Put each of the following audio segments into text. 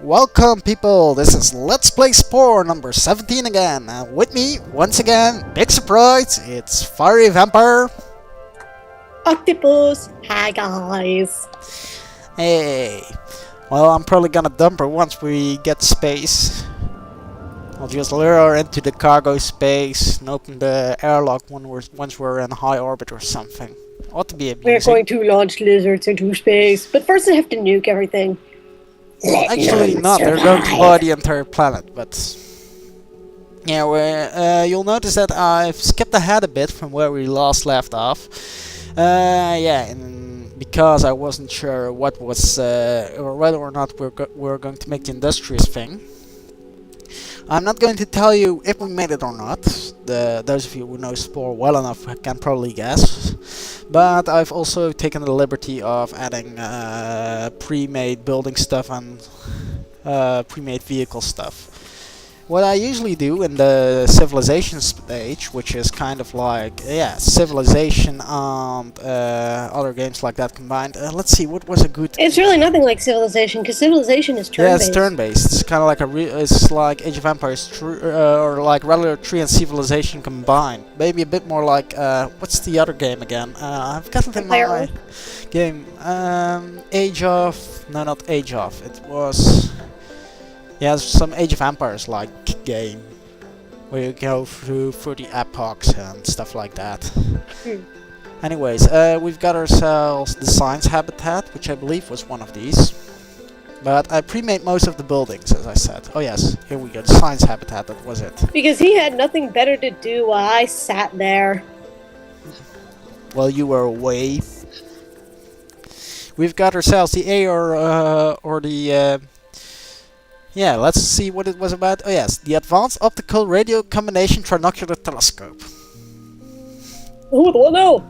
Welcome people, this is Let's Play Spore number 17 again, and with me, once again, big surprise, it's Fiery Vampire. Octopus! Hi guys! Hey, well I'm probably gonna dump her once we get space. I'll just lure her into the cargo space and open the airlock once we're in high orbit or something. Ought to be amusing. We're going to launch lizards into space, but first I have to nuke everything. Actually not, they're going to buy the entire planet, but... Yeah, you'll notice that I've skipped ahead a bit from where we last left off. Because I wasn't sure what was, or whether or not we're going to make the industrious thing. I'm not going to tell you if we made it or not. Those of you who know Spore well enough can probably guess. But I've also taken the liberty of adding pre-made building stuff and pre-made vehicle stuff. What I usually do in the Civilization stage, which is kind of like, Civilization and other games like that combined. Let's see, what was a good... It's really nothing like Civilization, because Civilization is turn-based. Yeah, it's turn-based. It's kind of like it's like Age of Empires, or like Regular Tree and Civilization combined. Maybe a bit more like, what's the other game again? I've got it in my game. Age of... No, not Age of. It was... Yeah, some Age of Empires-like game, where you go through the epochs and stuff like that. Anyways, we've got ourselves the science habitat, which I believe was one of these. But I pre-made most of the buildings, as I said. Oh yes, here we go, the science habitat, that was it. Because he had nothing better to do while I sat there. Well, you were away. We've got ourselves the A or the... Yeah, let's see what it was about. Oh yes, the Advanced Optical Radio Combination Trinocular Telescope. Who would know?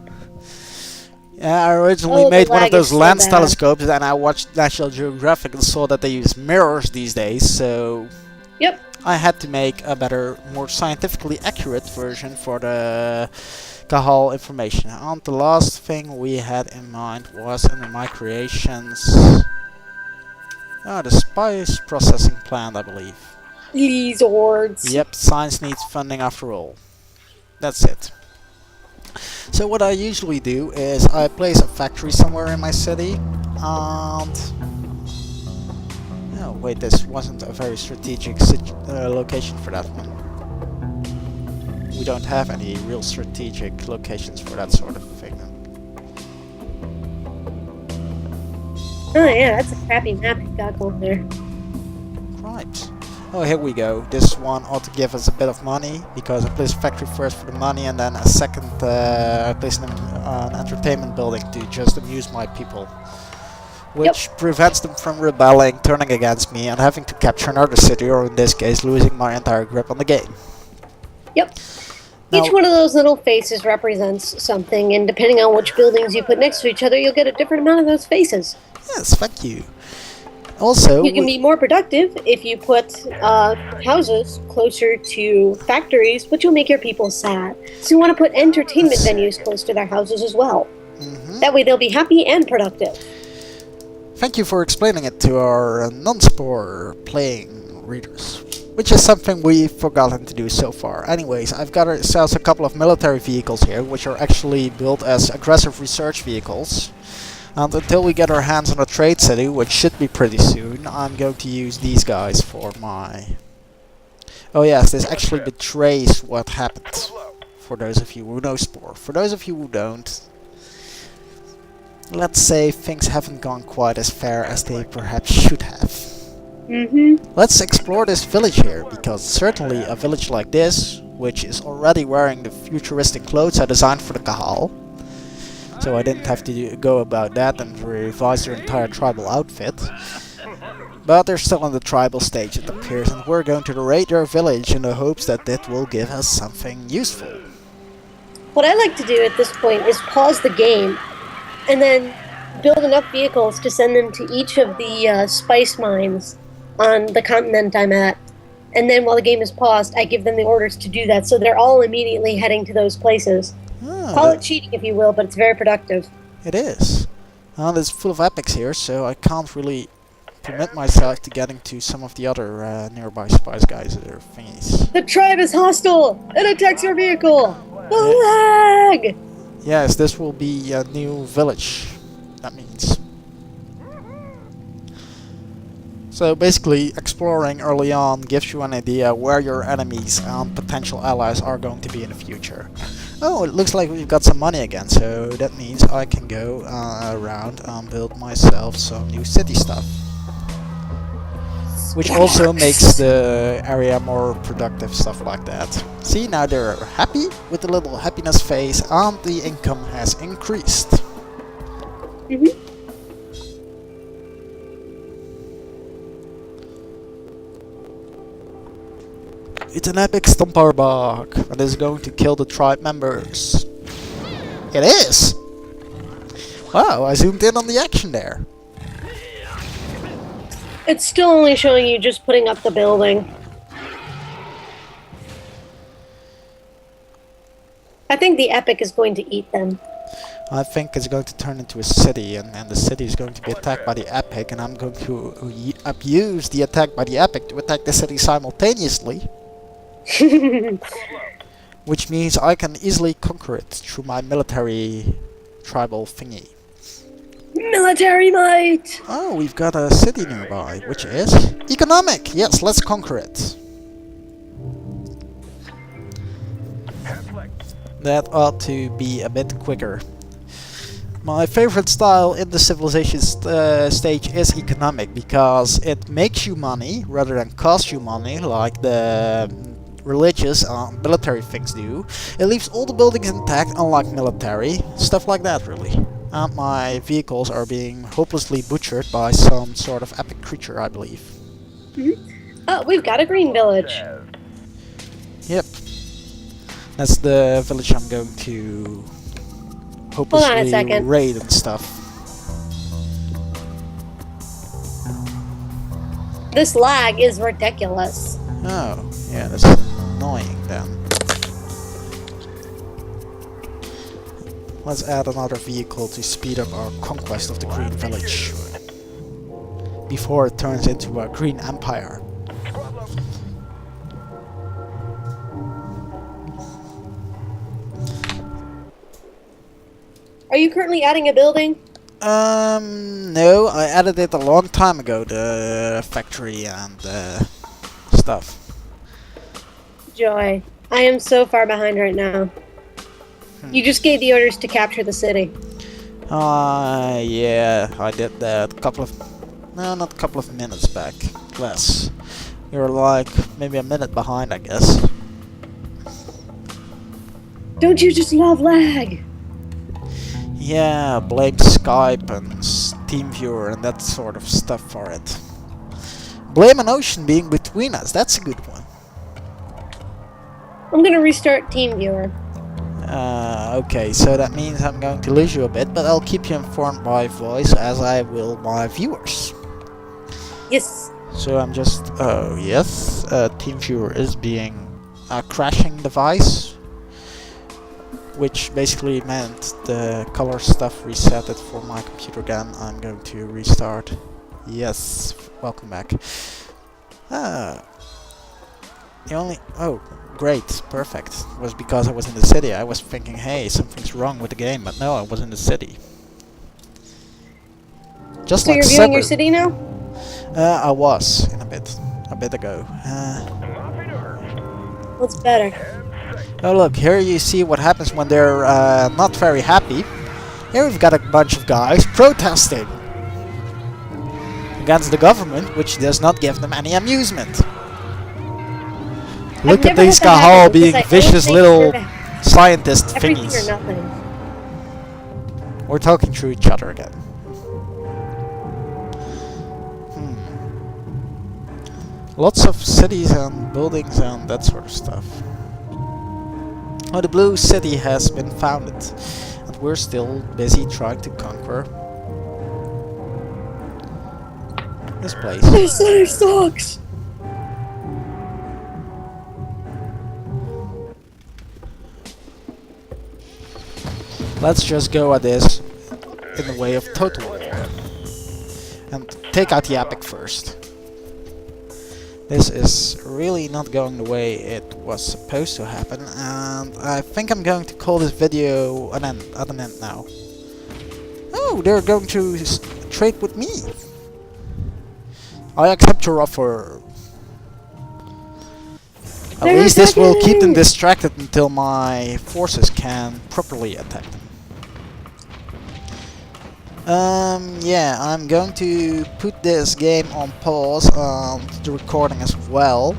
Yeah, I originally made one of those lens telescopes, and I watched National Geographic and saw that they use mirrors these days, so... Yep. I had to make a better, more scientifically accurate version for the Cahal information. And the last thing we had in mind was, under my creations... the spice processing plant, I believe. Lizards. Yep, science needs funding after all. That's it. So what I usually do is I place a factory somewhere in my city, and... Oh wait, this wasn't a very strategic location for that one. We don't have any real strategic locations for that sort of thing. Oh yeah, that's a crappy map you got going there. Right. Oh, here we go. This one ought to give us a bit of money, because I placed a factory first for the money, and then a second I placed an entertainment building to just amuse my people. Which prevents them from rebelling, turning against me, and having to capture another city, or in this case, losing my entire grip on the game. Yep. Each one of those little faces represents something, and depending on which buildings you put next to each other, you'll get a different amount of those faces. Yes, thank you. Also, you can be more productive if you put houses closer to factories, which will make your people sad. So you want to put entertainment venues close to their houses as well. That way they'll be happy and productive. Thank you for explaining it to our non-Spore playing readers, which is something we've forgotten to do so far. Anyways, I've got ourselves a couple of military vehicles here, which are actually built as aggressive research vehicles. And until we get our hands on a trade city, which should be pretty soon, I'm going to use these guys for my... Oh yes, this actually betrays what happened, for those of you who know Spore. For those of you who don't, let's say things haven't gone quite as fair as they perhaps should have. Let's explore this village here, because certainly a village like this, which is already wearing the futuristic clothes I designed for the Cahal, so I didn't have to go about that and revise their entire tribal outfit. But they're still in the tribal stage, it appears, and we're going to raid their village in the hopes that it will give us something useful. What I like to do at this point is pause the game, and then build enough vehicles to send them to each of the spice mines on the continent I'm at. And then while the game is paused, I give them the orders to do that, so they're all immediately heading to those places. Call it cheating if you will, but it's very productive. It is. It's full of epics here, so I can't really permit myself to getting to some of the other nearby spice guys or thingies. The tribe is hostile! It attacks your vehicle! The lag! Yes, this will be a new village. That means. So basically, exploring early on gives you an idea where your enemies and potential allies are going to be in the future. Oh, it looks like we've got some money again, so that means I can go around and build myself some new city stuff. Which also makes the area more productive, stuff like that. See, now they're happy with the little happiness face and the income has increased. Mm-hmm. It's an epic stumper bug, and is going to kill the tribe members. It is! Wow, I zoomed in on the action there. It's still only showing you just putting up the building. I think the epic is going to eat them. I think it's going to turn into a city, and the city is going to be attacked by the epic, and I'm going to abuse the attack by the epic to attack the city simultaneously. Which means I can easily conquer it through my military tribal thingy. Military might! Oh, we've got a city nearby, which is economic! Yes, let's conquer it. That ought to be a bit quicker. My favorite style in the civilization stage is economic, because it makes you money rather than cost you money like the religious and military things do. It leaves all the buildings intact, unlike military. Stuff like that, really. And my vehicles are being hopelessly butchered by some sort of epic creature, I believe. Mm-hmm. Oh, we've got a green village. Yep. That's the village I'm going to hopelessly raid and stuff. This lag is ridiculous. Oh, yeah, that's annoying then. Let's add another vehicle to speed up our conquest of the Green Village before it turns into a Green Empire. Are you currently adding a building? No, I added it a long time ago, the factory and stuff. Joy, I am so far behind right now. You just gave the orders to capture the city. Yeah, I did that not a couple of minutes back. Less. You're like maybe a minute behind, I guess. Don't you just love lag? Yeah, blame Skype and TeamViewer and that sort of stuff for it. Blame an ocean being between us, that's a good one. I'm gonna restart TeamViewer. Okay, so that means I'm going to lose you a bit, but I'll keep you informed by voice as I will my viewers. Yes. So I'm just, oh yes, TeamViewer is being a crashing device, which basically meant the color stuff resetted for my computer again. I'm going to restart. Yes, welcome back. Oh, great, perfect. It was because I was in the city. I was thinking, hey, something's wrong with the game, but no, I was in the city. Just so like you're viewing your city now? I was in a bit ago. What's better? Oh look, here you see what happens when they're not very happy. Here we've got a bunch of guys protesting against the government, which does not give them any amusement. Look at these Kahal being vicious little scientist thingies. Or nothing. We're talking through each other again. Lots of cities and buildings and that sort of stuff. Oh, the Blue City has been founded, and we're still busy trying to conquer this place. This city sucks! Let's just go at this in the way of total war. And take out the epic first. This is really not going the way it was supposed to happen, and I think I'm going to call this video an end now. Oh, they're going to trade with me. I accept your offer. At least this will keep them distracted until my forces can properly attack them. Yeah, I'm going to put this game on pause and the recording as well,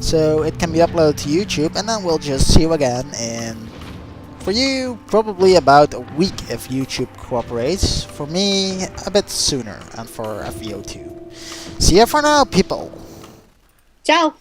so it can be uploaded to YouTube, and then we'll just see you again in, for you, probably about a week if YouTube cooperates. For me, a bit sooner, and for FVO2. See ya for now, people! Ciao!